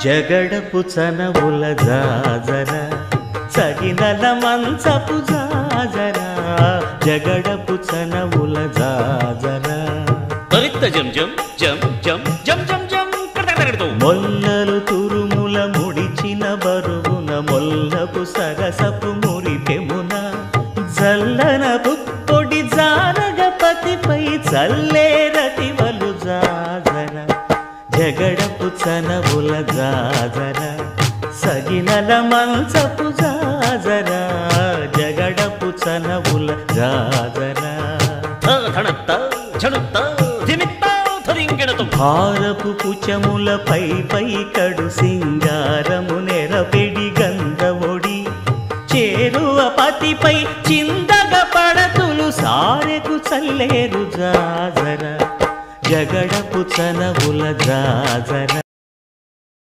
జగడపు చనవుల జాజర సగినల మంచపు జాజర జగడపు చనవుల జాజర జం జం జం జం జం జం జం మొల్లలు తురుముల ముడిచిన బరువున మొల్లపు సరసపు మురిపెమున జల్లన పుప్పొడి జారగపతిపై చల్లేరతివలు జాజర జగడపు చనవుల జాజర సగినల మంచపు జాజర జగడపు చనవుల జాజర భారపు కుచముల పై కడు సింగారము నెరపెడి గంధవొడి చేరువ పతిపై చిందగ పడతులు సారెకు చల్లేరు జాజర జగడపు చనవుల జాజర